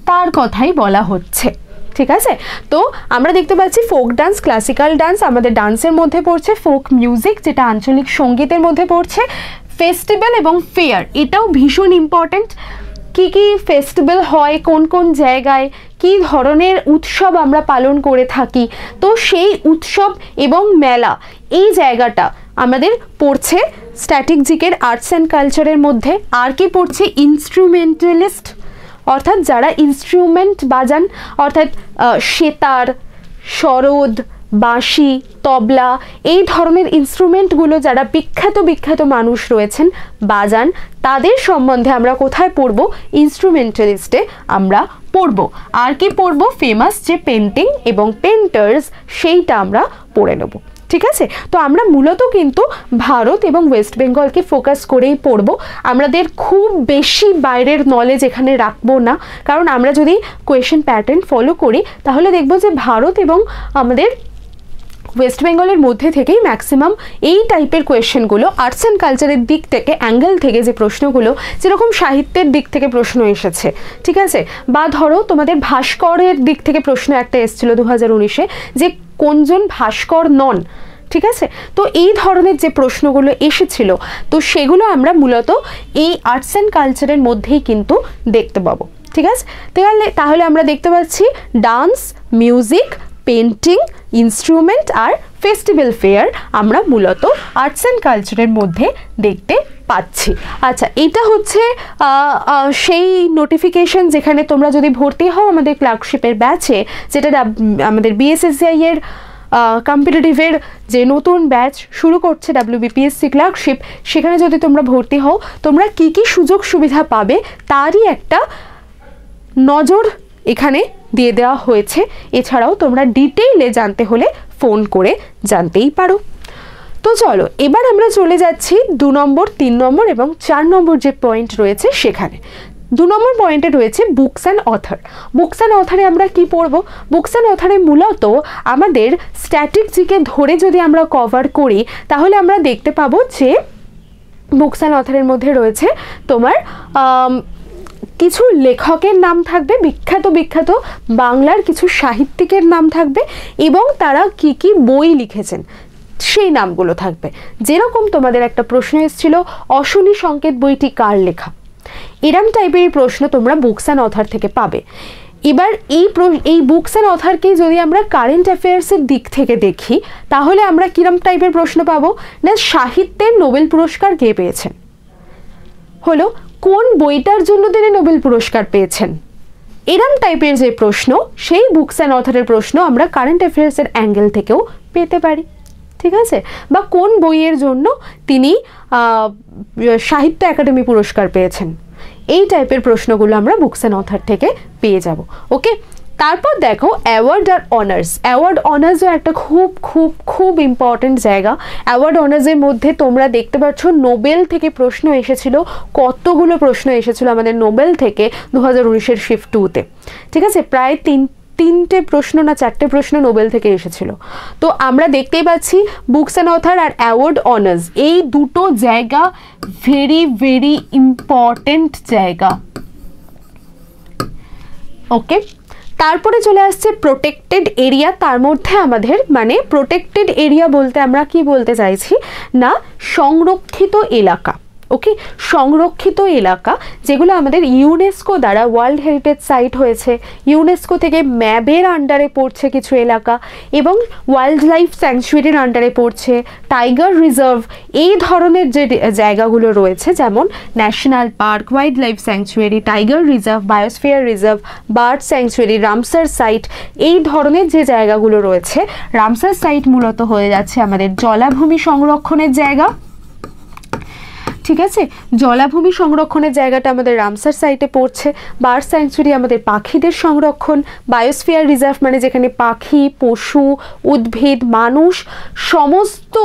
তার কথাই বলা হচ্ছে, ঠিক আছে? তো আমরা দেখতে পাচ্ছি ফোক ডান্স, ক্লাসিক্যাল ডান্স আমাদের ডান্সের মধ্যে পড়ছে, ফোক মিউজিক যেটা আঞ্চলিক সঙ্গীতের মধ্যে পড়ছে, ফেস্টিভ্যাল এবং ফেয়ার এটাও ভীষণ ইম্পর্ট্যান্ট। কি কি ফেস্টিভ্যাল হয়, কোন কোন জায়গায় কি ধরনের উৎসব আমরা পালন করে থাকি, তো সেই উৎসব এবং মেলা এই জায়গাটা আমাদের পড়ছে স্ট্যাটিক জিকের আর্টস অ্যান্ড কালচারের মধ্যে। আর কি পড়ছে, ইনস্ট্রুমেন্টালিস্ট, অর্থাৎ যারা ইনস্ট্রুমেন্ট বাজান, অর্থাৎ সেতার, সরোদ, বাঁশি, তবলা এই ধরনের ইনস্ট্রুমেন্টগুলো যারা বিখ্যাত বিখ্যাত মানুষ রয়েছেন বাজান, তাদের সম্বন্ধে আমরা কোথায় পড়ব, ইনস্ট্রুমেন্টালিস্টে আমরা পড়ব। আর কি পড়ব, ফেমাস যে পেন্টিং এবং পেন্টার্স সেইটা আমরা পড়ে নেব, ঠিক আছে? তো আমরা মূলত কিন্তু ভারত এবং ওয়েস্ট বেঙ্গলকে ফোকাস করেই পড়ব, আমাদের খুব বেশি বাইরের নলেজ এখানে রাখবো না, কারণ আমরা যদি কোয়েশ্চেন প্যাটার্ন ফলো করি তাহলে দেখব যে ভারত এবং আমাদের ওয়েস্ট বেঙ্গলের মধ্যে থেকেই ম্যাক্সিমাম এই টাইপের কোয়েশ্চেনগুলো আর্টস অ্যান্ড কালচারের দিক থেকে, অ্যাঙ্গেল থেকে যে প্রশ্নগুলো, যেরকম সাহিত্যের দিক থেকে প্রশ্ন এসেছে, ঠিক আছে? বা ধরো তোমাদের ভাস্করের দিক থেকে প্রশ্ন একটা এসেছিল 2019-এ, যে কোনজন ভাস্কর নন, ঠিক আছে? তো এই ধরনের যে প্রশ্নগুলো এসেছিল, তো সেগুলো আমরা মূলত এই আর্টস অ্যান্ড কালচারের মধ্যেই কিন্তু দেখতে পাবো, ঠিক আছে? তাহলে আমরা দেখতে পাচ্ছি dance, music, painting, instrument are festival fair আমরা মূলত আর্টস অ্যান্ড কালচারের মধ্যে দেখতে পাচ্ছি। আচ্ছা, এটা হচ্ছে সেই নোটিফিকেশন যেখানে তোমরা যদি ভর্তি হও আমাদের ক্লার্কশিপের ব্যাচে, যেটা আমাদের বিএসএসসিআই এর কম্পিটিটিভের যে নতুন ব্যাচ শুরু করছে WBPSC ক্লার্কশিপ, সেখানে যদি তোমরা ভর্তি হও তোমরা কি কি সুযোগ সুবিধা পাবে তারই একটা নজর এখানে দিয়ে দেওয়া হয়েছে। এছাড়াও তোমরা ডিটেইলে জানতে হলে ফোন করে জানতেই পারো। তো চলো এবার আমরা চলে যাচ্ছি 2 নম্বর, 3 নম্বর এবং 4 নম্বর যে পয়েন্ট রয়েছে সেখানে। 2 নম্বর পয়েন্টে রয়েছে books and author. Books and অথরে আমরা কি পড়ব? বুকস অ্যান্ড অথরে মূলত আমাদের স্ট্যাটিক জিকে ধরে যদি আমরা কভার করি তাহলে আমরা দেখতে পাবো যে বুকস অ্যান্ড অথরের মধ্যে রয়েছে তোমার কিছু লেখকের নাম থাকবে, বিখ্যাত বিখ্যাত বাংলার কিছু সাহিত্যিকের নাম থাকবে এবং তারা কি কি বই লিখেছেন সেই নামগুলো থাকবে। যেরকম তোমাদের একটা প্রশ্ন এসেছিল অশনি সংকেত বইটি কার লেখা, এরম টাইপের প্রশ্ন তোমরা বুকস অ্যান্ড অথর থেকে পাবে। এবার এই বুকস অ্যান্ড অথরকে যদি আমরা কারেন্ট অ্যাফেয়ার্সের দিক থেকে দেখি তাহলে আমরা কিরম টাইপের প্রশ্ন পাবো না, সাহিত্যের নোবেল পুরস্কার কে পেয়েছেন, হলো কোন বইটার জন্য তিনি নোবেল পুরস্কার পেয়েছেন, এরম টাইপের যে প্রশ্ন সেই বুকস অ্যান্ড অথরের প্রশ্ন আমরা কারেন্ট অ্যাফেয়ার্সের অ্যাঙ্গেল থেকেও পেতে পারি, ঠিক আছে? বা কোন বইয়ের জন্য তিনি সাহিত্য একাডেমি পুরস্কার পেয়েছেন, এই টাইপের প্রশ্নগুলো আমরা বুকস অ্যান্ড অথর থেকে পেয়ে যাব। ওকে, তারপর দেখো অ্যাওয়ার্ড আর অনার্স। অ্যাওয়ার্ড অনার্সও একটা খুব খুব খুব ইম্পর্টেন্ট জায়গা। অ্যাওয়ার্ড অনার্সের মধ্যে তোমরা দেখতে পাচ্ছ নোবেল থেকে প্রশ্ন এসেছিল, কতগুলো প্রশ্ন এসেছিল আমাদের নোবেল থেকে 2019-এর শিফট 2-তে, ঠিক আছে? প্রায় তিনটে প্রশ্ন না 4টে প্রশ্ন নোবেল থেকে এসেছিল। তো আমরা দেখতেই পাচ্ছি বুকস অ্যান্ড অথর আর অ্যাওয়ার্ড অনার্স এই দুটো জায়গা ভেরি ভেরি ইম্পর্টেন্ট জায়গা। ওকে, তারপরে চলে আসছে প্রোটেক্টেড এরিয়া। তার মধ্যে আমাদের মানে প্রোটেক্টেড এরিয়া বলতে আমরা কি বলতে চাইছি না সংরক্ষিত এলাকা। ওকে, সংরক্ষিত এলাকা যেগুলো আমাদের ইউনেস্কো দ্বারা ওয়ার্ল্ড হেরিটেজ সাইট হয়েছে, ইউনেস্কো থেকে ম্যাবের আন্ডারে পড়ছে কিছু এলাকা, এবং ওয়াইল্ড লাইফ স্যাংচুয়ারির আন্ডারে পড়ছে, টাইগার রিজার্ভ, এই ধরনের যে জায়গাগুলো রয়েছে যেমন national park, wildlife sanctuary, tiger reserve, biosphere reserve, bird sanctuary, Ramsar site, এই ধরনের যে জায়গাগুলো রয়েছে। রামসার সাইট মূলত হয়ে যাচ্ছে আমাদের জলাভূমি সংরক্ষণের জায়গা। ঠিক আছে, জলাভূমি সংরক্ষণের জায়গাটা আমাদের রামসার সাইটে পড়ছে। বার্ড স্যাংচুয়ারি আমাদের পাখিদের সংরক্ষণ, বায়োস্ফিয়ার রিজার্ভ মানে যেখানে পাখি, পশু, উদ্ভিদ, মানুষ, সমস্ত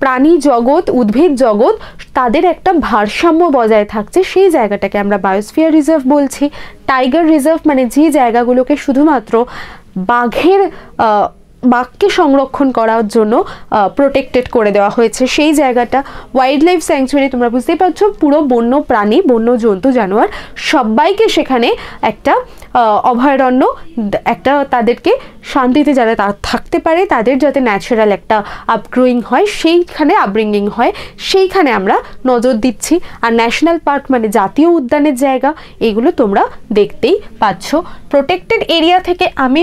প্রাণী জগৎ, উদ্ভিদ জগৎ তাদের একটা ভারসাম্য বজায় থাকছে, সেই জায়গাটাকে আমরা বায়োস্ফিয়ার রিজার্ভ বলছি। টাইগার রিজার্ভ মানে যে জায়গাগুলোকে শুধুমাত্র বাঘকে সংরক্ষণ করার জন্য প্রোটেক্টেড করে দেওয়া হয়েছে সেই জায়গাটা। ওয়াইল্ড লাইফ স্যাংচুয়ারি তোমরা বুঝতেই পারছো, পুরো বন্য প্রাণী, বন্য জন্তু, জানোয়ার সবাইকে সেখানে একটা অভয়ারণ্য, একটা তাদেরকে শান্তিতে যারা থাকতে পারে, তাদের যাতে ন্যাচারাল একটা আপগ্রোয়িং হয়, সেইখানে আপব্রিঙ্গিং হয়, সেইখানে আমরা নজর দিচ্ছি। আর ন্যাশনাল পার্ক মানে জাতীয় উদ্যানের জায়গা, এগুলো তোমরা দেখতেই পাচ্ছ। প্রোটেক্টেড এরিয়া থেকে আমি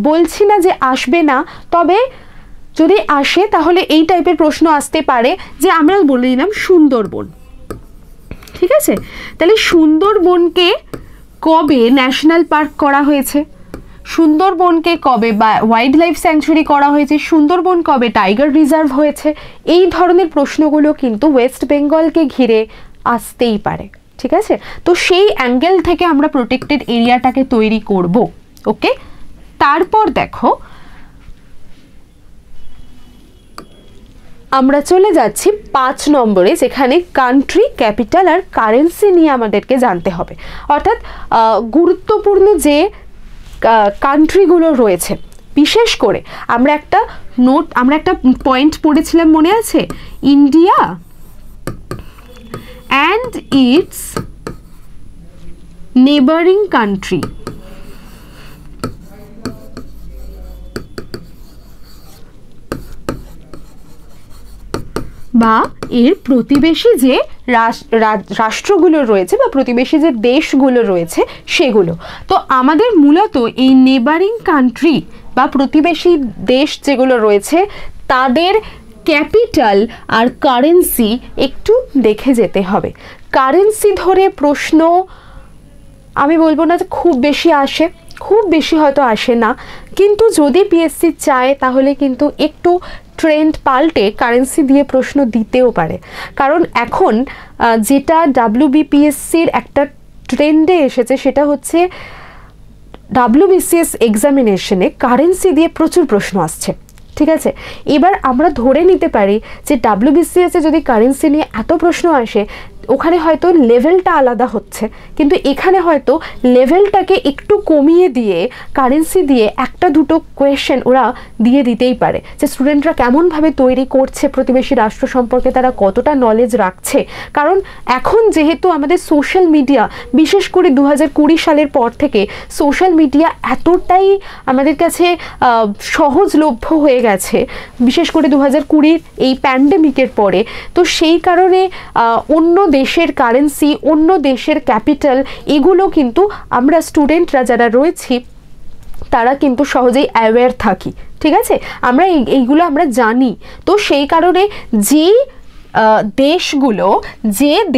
বলছি না যে আসবে না, তবে যদি আসে তাহলে এই টাইপের প্রশ্ন আসতে পারে যে আমরা বলে দিলাম সুন্দরবন। ঠিক আছে, তাহলে সুন্দরবনকে কবে ন্যাশনাল পার্ক করা হয়েছে, সুন্দরবনকে কবে বা ওয়াইল্ড লাইফ স্যাংচুয়ারি করা হয়েছে, সুন্দরবন কবে টাইগার রিজার্ভ হয়েছে, এই ধরনের প্রশ্নগুলো কিন্তু ওয়েস্ট বেঙ্গলকে ঘিরে আসতেই পারে। ঠিক আছে, তো সেই অ্যাঙ্গেল থেকে আমরা প্রোটেক্টেড এরিয়াটাকে তৈরি করব। ওকে, তারপর দেখো আমরা চলে যাচ্ছি 5 নম্বরে, যেখানে কান্ট্রি, ক্যাপিটাল আর কারেন্সি নিয়ে আমাদেরকে জানতে হবে। অর্থাৎ গুরুত্বপূর্ণ যে কান্ট্রিগুলো রয়েছে, বিশেষ করে আমরা একটা পয়েন্ট পড়েছিলাম, মনে আছে? India and its neighbouring country. বা এর প্রতিবেশী যে রাষ্ট্রগুলো রয়েছে বা প্রতিবেশী যে দেশগুলো রয়েছে সেগুলো। তো আমাদের মূলত এই নেবারিং কান্ট্রি বা প্রতিবেশী দেশ যেগুলো রয়েছে তাদের ক্যাপিটাল আর কারেন্সি একটু দেখে যেতে হবে। কারেন্সি ধরে প্রশ্ন আমি বলবো না যে খুব বেশি আসে, খুব বেশি হয়তো আসে না, কিন্তু যদি পিএসসি চায় তাহলে কিন্তু একটু ট্রেন্ড পাল্টে কারেন্সি দিয়ে প্রশ্ন দিতেও পারে। কারণ এখন যেটা WBPSCর একটা ট্রেন্ডে এসেছে সেটা হচ্ছে WBCS এক্সামিনেশনে কারেন্সি দিয়ে প্রচুর প্রশ্ন আসছে। ঠিক আছে, এবার আমরা ধরে নিতে পারি যে WBCS-এ যদি কারেন্সি নিয়ে এত প্রশ্ন আসে ওখানে হয়তো লেভেলটা আলাদা হচ্ছে, কিন্তু এখানে হয়তো লেভেলটাকে একটু কমিয়ে দিয়ে কারেন্সি দিয়ে একটা দুটো কোয়েশ্চেন ওরা দিয়ে দিতেই পারে, যে স্টুডেন্টরা কেমনভাবে তৈরি করছে প্রতিবেশী রাষ্ট্র সম্পর্কে, তারা কতটা নলেজ রাখছে। কারণ এখন যেহেতু আমাদের সোশ্যাল মিডিয়া, বিশেষ করে 2020 সালের পর থেকে সোশ্যাল মিডিয়া এতটাই আমাদের কাছে সহজলভ্য হয়ে গেছে, বিশেষ করে 2020 এই প্যান্ডেমিকের পরে, তো সেই কারণে অন্য দেশের কারেন্সি, অন্য দেশের ক্যাপিটাল, এগুলো কিন্তু আমরা স্টুডেন্টরা যারা রয়েছি তারা কিন্তু সহজেই অ্যাওয়্যার থাকি। ঠিক আছে, আমরা এইগুলো আমরা জানি। তো সেই কারণে যে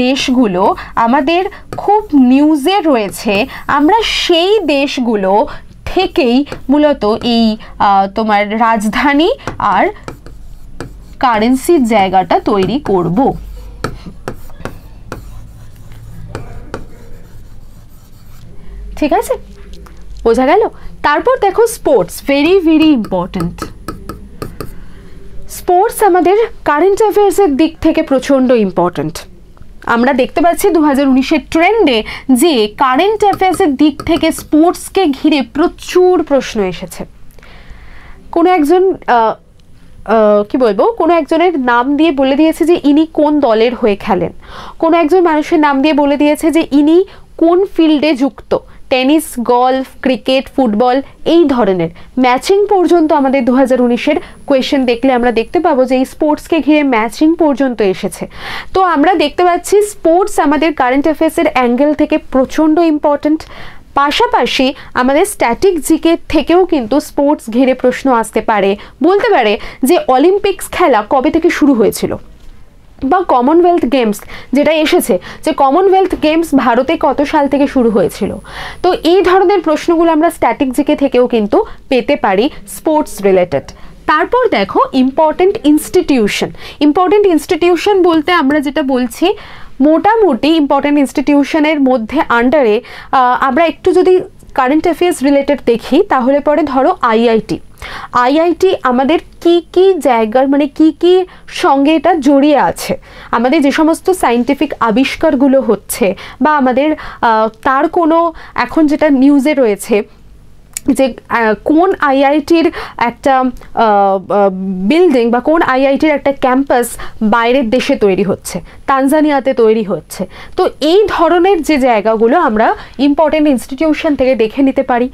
দেশগুলো আমাদের খুব নিউজে রয়েছে, আমরা সেই দেশগুলো থেকেই মূলত এই তোমার রাজধানী আর কারেন্সির জায়গাটা তৈরি করব। ঠিক আছে, বোঝা গেল? তারপর দেখো sports, very very important. Sports আমাদের কারেন্ট অ্যাফেয়ার্সের দিক থেকে প্রচণ্ড ইম্পর্টেন্ট। আমরা দেখতে পাচ্ছি 2019-এর ট্রেন্ডে যে কারেন্ট অ্যাফেয়ার্সের দিক থেকে স্পোর্টসকে ঘিরে প্রচুর প্রশ্ন এসেছে। কোনো একজন কোনো একজনের নাম দিয়ে বলে দিয়েছে যে ইনি কোন দলের হয়ে খেলেন, কোনো একজন মানুষের নাম দিয়ে বলে দিয়েছে যে ইনি কোন ফিল্ডে যুক্ত। টেনিস, গলফ, ক্রিকেট, ফুটবল এই ধরনের ম্যাচিং পর্যন্ত আমাদের 2019-এর কোয়েশ্চেন দেখলে আমরা দেখতে পাবো যে এই স্পোর্টসকে ঘিরে ম্যাচিং পর্যন্ত এসেছে। তো আমরা দেখতে পাচ্ছি স্পোর্টস আমাদের কারেন্ট অ্যাফেয়ার্সের অ্যাঙ্গেল থেকে প্রচণ্ড ইম্পর্ট্যান্ট। পাশাপাশি আমাদের স্ট্যাটিক জিকে থেকেও কিন্তু স্পোর্টস ঘিরে প্রশ্ন আসতে পারে। বলতে পারে যে অলিম্পিক্স খেলা কবে থেকে শুরু হয়েছিল, বা কমনওয়েলথ গেমস যেটা এসেছে যে কমনওয়েলথ গেমস ভারতে কত সাল থেকে শুরু হয়েছিল। তো এই ধরনের প্রশ্নগুলো আমরা স্ট্যাটিক জিকে থেকেও কিন্তু পেতে পারি স্পোর্টস রিলেটেড। তারপর দেখো ইম্পর্টেন্ট ইনস্টিটিউশন। ইম্পর্টেন্ট ইনস্টিটিউশন বলতে আমরা যেটা বলছি, মোটামুটি ইম্পর্টেন্ট ইনস্টিটিউশনের মধ্যে আন্ডারে আমরা একটু যদি কারেন্ট অ্যাফেয়ার্স রিলেটেড দেখি তাহলে পরে ধরো আইআইটি আমাদের কি কি জায়গার মানে কি সঙ্গে এটা জড়িয়ে আছে, আমাদের যে সমস্ত সায়েন্টিফিক আবিষ্কারগুলো হচ্ছে বা আমাদের তার কোনো এখন যেটা নিউজে রয়েছে যে কোন আইআইটির একটা বিল্ডিং বা কোন আইআইটির একটা ক্যাম্পাস বাইরের দেশে তৈরি হচ্ছে, তানজানিয়াতে তৈরি হচ্ছে। তো এই ধরনের যে জায়গাগুলো আমরা ইম্পর্টেন্ট ইনস্টিটিউশন থেকে দেখে নিতে পারি,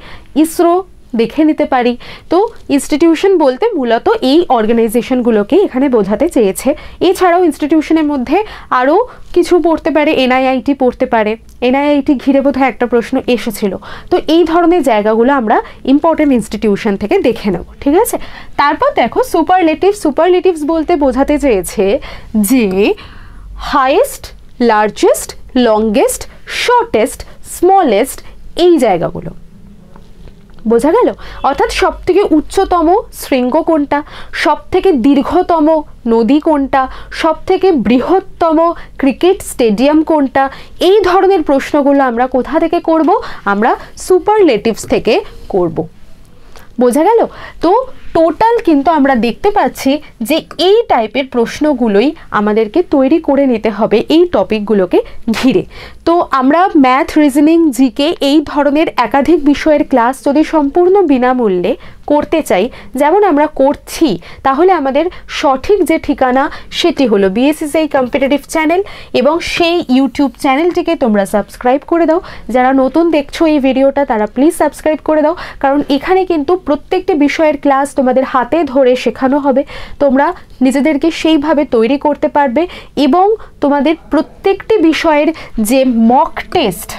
ইসরো দেখে নিতে পারি। তো ইনস্টিটিউশন বলতে মূলত এই অর্গানাইজেশনগুলোকে এখানে বোঝাতে চেয়েছে। এছাড়াও ইনস্টিটিউশনের মধ্যে আরও কিছু পড়তে পারে, এনআইআইটি পড়তে পারে, এনআইআইটি ঘিরে বোধহয় একটা প্রশ্ন এসেছিল। তো এই ধরনের জায়গাগুলো আমরা ইম্পর্টেন্ট ইনস্টিটিউশন থেকে দেখে নেব, ঠিক আছে। তারপর দেখো সুপারলেটিভস বলতে বোঝাতে চেয়েছে যে highest, largest, longest, shortest, smallest এই জায়গাগুলো বোঝা গেল। অর্থাৎ সব থেকে উচ্চতম শৃঙ্গ কোনটা, সব থেকে দীর্ঘতম নদী কোনটা, সব থেকে বৃহত্তম ক্রিকেট স্টেডিয়াম কোনটা, এই ধরনের প্রশ্নগুলো আমরা কোথা থেকে করব, আমরা সুপারলেটিভস থেকে করব। বোঝা গেল। তো টোটাল কিন্তু আমরা দেখতে পাচ্ছি যে এই টাইপের প্রশ্নগুলোই আমাদেরকে তৈরি করে নিতে হবে এই টপিকগুলোকে ঘিরে। তো আমরা ম্যাথ, রিজনিং, জিকে এই ধরনের একাধিক বিষয়ের ক্লাস যদি সম্পূর্ণ বিনামূল্যে করতে চাই, যেমন আমরা করছি, তাহলে আমাদের সঠিক যে ঠিকানা সেটি হলো বিএসএসআই কম্পিটিটিভ চ্যানেল, এবং সেই ইউটিউব চ্যানেলটিকে তোমরা সাবস্ক্রাইব করে দাও। যারা নতুন দেখছো এই ভিডিওটা তারা প্লিজ সাবস্ক্রাইব করে দাও, কারণ এখানে কিন্তু প্রত্যেকটি বিষয়ের ক্লাস তোমাদের হাতে ধরে শেখানো হবে। তোমরা নিজেদেরকে সেইভাবে তৈরি করতে পারবে, এবং তোমাদের প্রত্যেকটি বিষয়ের যে মক টেস্ট,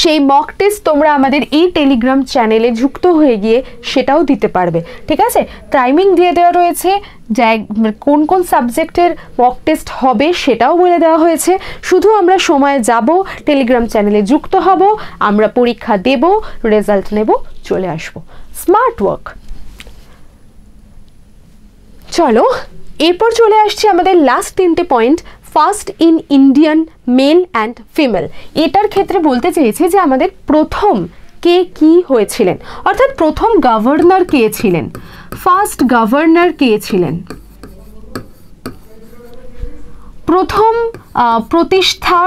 সেই মক টেস্ট তোমরা আমাদের এই টেলিগ্রাম চ্যানেলে যুক্ত হয়ে গিয়ে সেটাও দিতে পারবে, ঠিক আছে। টাইমিং দিয়ে দেওয়া রয়েছে, কোন কোন সাবজেক্টের মক টেস্ট হবে সেটাও বলে দেওয়া হয়েছে। শুধু আমরা সময়ে যাব, টেলিগ্রাম চ্যানেলে যুক্ত হব, আমরা পরীক্ষা দেব, রেজাল্ট নেব, চলে আসব। Smart work. চলো এরপর চলে আসছে আমাদের লাস্ট 3টে point. First in Indian male and female. এটার ক্ষেত্রে বলতে চেয়েছে যে আমাদের প্রথম কে কি হয়েছিলেন, অর্থাৎ প্রথম গভর্নর কে ছিলেন, ফার্স্ট গভর্নর কে ছিলেন, প্রথম প্রতিষ্ঠা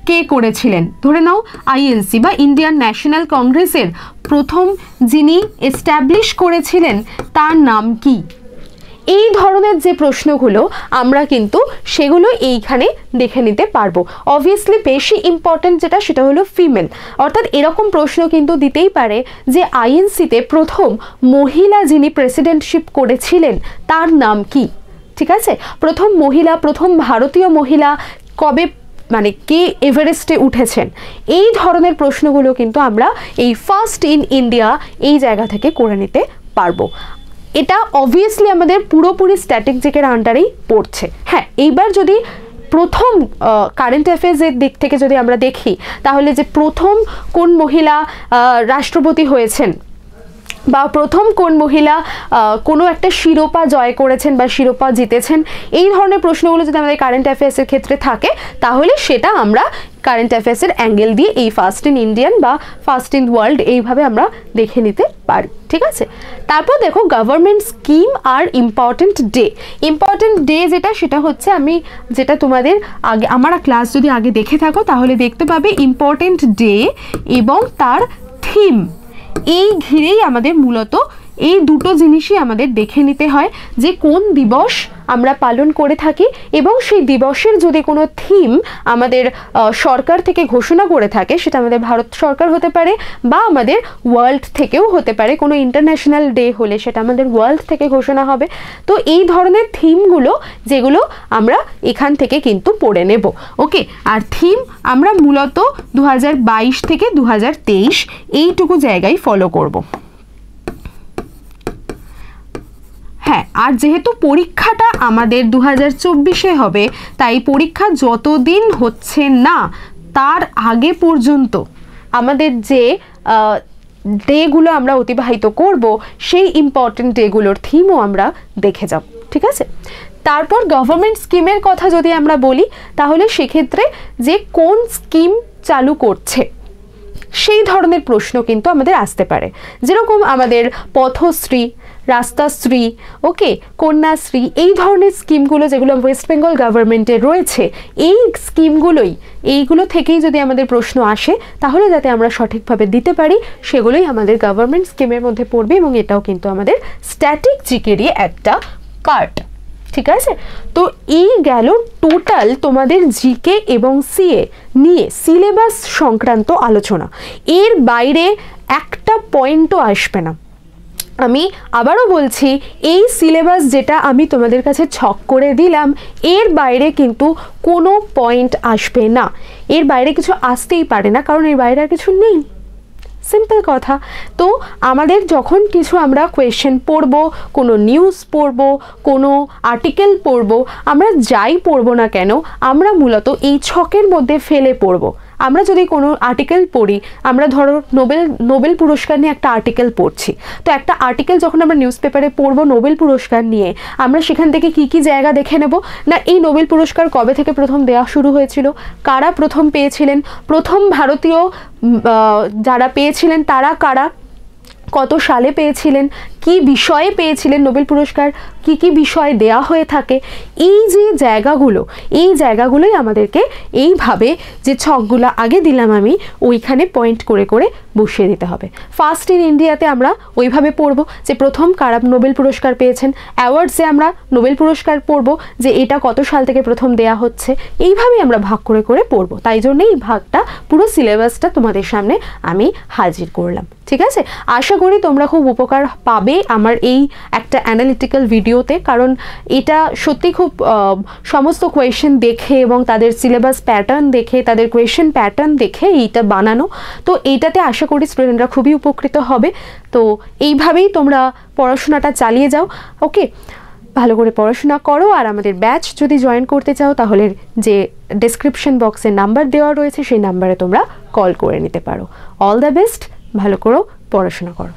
কে করেছিলেন। ধরে নাও আইএনসি বা ইন্ডিয়ান ন্যাশনাল কংগ্রেসের প্রথম যিনি এস্টাবলিশ করেছিলেন তার নাম কি। এই ধরনের যে প্রশ্নগুলো আমরা কিন্তু সেগুলো এইখানে দেখে নিতে পারবো। অবভিয়াসলি বেশি ইম্পর্টেন্ট যেটা সেটা হলো ফিমেল, অর্থাৎ এরকম প্রশ্ন কিন্তু দিতেই পারে যে আইএনসিতে প্রথম মহিলা যিনি প্রেসিডেন্টশিপ করেছিলেন তার নাম কি, ঠিক আছে। প্রথম মহিলা, প্রথম ভারতীয় মহিলা কবে, মানে কে এভারেস্টে উঠেছেন, এই ধরনের প্রশ্নগুলো কিন্তু আমরা এই ফার্স্ট ইন ইন্ডিয়া এই জায়গা থেকে করে নিতে পারবো। এটা অবভিয়াসলি আমাদের পুরোপুরি স্ট্যাটিক জিকের আন্ডারেই পড়ছে। হ্যাঁ, এইবার যদি প্রথম কারেন্ট অ্যাফেয়ার্সের দিক থেকে যদি আমরা দেখি, তাহলে যে প্রথম কোন মহিলা রাষ্ট্রপতি হয়েছেন, বা প্রথম কোন মহিলা কোনো একটা শিরোপা জয় করেছেন বা শিরোপা জিতেছেন, এই ধরনের প্রশ্নগুলো যদি আমাদের কারেন্ট অ্যাফেয়ার্সের ক্ষেত্রে থাকে, তাহলে সেটা আমরা কারেন্ট অ্যাফেয়ার্সের অ্যাঙ্গেল দিয়ে এই ফার্স্ট ইন ইন্ডিয়ান বা ফার্স্ট ইন ওয়ার্ল্ড এইভাবে আমরা দেখে নিতে পারি, ঠিক আছে। তারপর দেখো গভর্নমেন্ট স্কিম আর ইম্পর্টেন্ট ডে। ইম্পর্টেন্ট ডে যেটা, সেটা হচ্ছে আমি যেটা তোমাদের আগে আমার ক্লাস যদি আগে দেখে থাকো তাহলে দেখতে পাবে ইম্পর্টেন্ট ডে এবং তার থিম, এই ঘিরেই আমাদের মূলত এই দুটো জিনিসই আমাদের দেখে নিতে হয় যে কোন দিবস আমরা পালন করে থাকি এবং সেই দিবসের যদি কোনো থিম আমাদের সরকার থেকে ঘোষণা করে থাকে, সেটা আমাদের ভারত সরকার হতে পারে বা আমাদের ওয়ার্ল্ড থেকেও হতে পারে, কোনো ইন্টারন্যাশনাল ডে হলে সেটা আমাদের ওয়ার্ল্ড থেকে ঘোষণা হবে। তো এই ধরনের থিমগুলো যেগুলো আমরা এখান থেকে কিন্তু পড়ে নেব। ওকে, আর থিম আমরা মূলত 2022 থেকে 2023 এইটুকু জায়গায় ফলো করব। হ্যাঁ, আর যেহেতু পরীক্ষাটা আমাদের 2024-এ হবে, তাই পরীক্ষা যতদিন হচ্ছে না তার আগে পর্যন্ত আমাদের যে ডেগুলো আমরা অতিবাহিত করব সেই ইম্পর্টেন্ট ডেগুলোর থিমও আমরা দেখে যাব। ঠিক আছে, তারপর গভর্নমেন্ট স্কিমের কথা যদি আমরা বলি, তাহলে সেক্ষেত্রে যে কোন স্কিম চালু করছে সেই ধরনের প্রশ্ন কিন্তু আমাদের আসতে পারে। যেরকম আমাদের পথশ্রী, রাস্তাশ্রী, ওকে, কন্যাশ্রী, এই ধরনের স্কিমগুলো যেগুলো ওয়েস্ট বেঙ্গল গভর্নমেন্টের রয়েছে, এই এইগুলো থেকেই যদি আমাদের প্রশ্ন আসে তাহলে যাতে আমরা সঠিকভাবে দিতে পারি সেগুলোই আমাদের গভর্নমেন্ট স্কিমের মধ্যে পড়বে এবং এটাও কিন্তু আমাদের স্ট্যাটিক জিকেরই একটা পার্ট। ঠিক আছে, তো এই গেল টোটাল তোমাদের জিকে এবং সিএ নিয়ে সিলেবাস সংক্রান্ত আলোচনা। এর বাইরে একটা পয়েন্টও আসবে না। আমি আবারও বলছি, এই সিলেবাস যেটা আমি তোমাদের কাছে ছক করে দিলাম, এর বাইরে কিন্তু কোনো পয়েন্ট আসবে না। এর বাইরে কিছু আসতেই পারে না, কারণ এর বাইরে আর কিছু নেই। সিম্পল কথা। তো আমাদের যখন কিছু আমরা কোয়েশ্চেন পড়ব, কোনো নিউজ পড়ব, কোনো আর্টিকেল পড়ব, আমরা যাই পড়ব না কেন আমরা মূলত এই ছকের মধ্যে ফেলে পড়ব। আমরা যদি কোনো আর্টিকেল পড়ি, আমরা ধরো নোবেল পুরস্কার নিয়ে একটা আর্টিকেল পড়ছি, তো একটা আর্টিকেল যখন আমরা নিউজ পেপারে পড়বো নোবেল পুরস্কার নিয়ে, আমরা সেখান থেকে কি কি জায়গা দেখে নেব না, এই নোবেল পুরস্কার কবে থেকে প্রথম দেওয়া শুরু হয়েছিল, কারা প্রথম পেয়েছিলেন, প্রথম ভারতীয় যারা পেয়েছিলেন তারা কারা, কত সালে পেয়েছিলেন, কি বিষয়ে পেয়েছিলেন নোবেল পুরস্কার, কি কি বিষয়ে দেয়া হয়ে থাকে, এই যে জায়গাগুলোই আমাদেরকে এইভাবে যে ছকগুলো আগে দিলাম আমি ওইখানে পয়েন্ট করে করে বসিয়ে দিতে হবে। ফার্স্ট ইন ইন্ডিয়াতে আমরা ওইভাবে পড়ব যে প্রথম কারা নোবেল পুরস্কার পেয়েছেন, অ্যাওয়ার্ডসে আমরা নোবেল পুরস্কার পড়ব যে এটা কত সাল থেকে প্রথম দেয়া হচ্ছে, এইভাবেই আমরা ভাগ করে করে পড়ব। তাই জন্যই এই ভাগটা পুরো সিলেবাসটা তোমাদের সামনে আমি হাজির করলাম। ঠিক আছে, আশা করি তোমরা খুব উপকার পাবে আমার এই একটা অ্যানালিটিক্যাল ভিডিওতে, কারণ এটা সত্যি খুব সমস্ত কোয়েশ্চেন দেখে এবং তাদের সিলেবাস প্যাটার্ন দেখে, তাদের কোয়েশ্চেন প্যাটার্ন দেখে এইটা বানানো। তো এইটাতে আশা করি স্টুডেন্টরা খুবই উপকৃত হবে। তো এইভাবেই তোমরা পড়াশোনাটা চালিয়ে যাও। ওকে, ভালো করে পড়াশোনা করো। আর আমাদের ব্যাচ যদি জয়েন করতে চাও তাহলে যে ডেসক্রিপশন বক্সে নাম্বার দেওয়া রয়েছে সেই নাম্বারে তোমরা কল করে নিতে পারো। অল দ্য বেস্ট, ভালো করো, পড়াশোনা করো।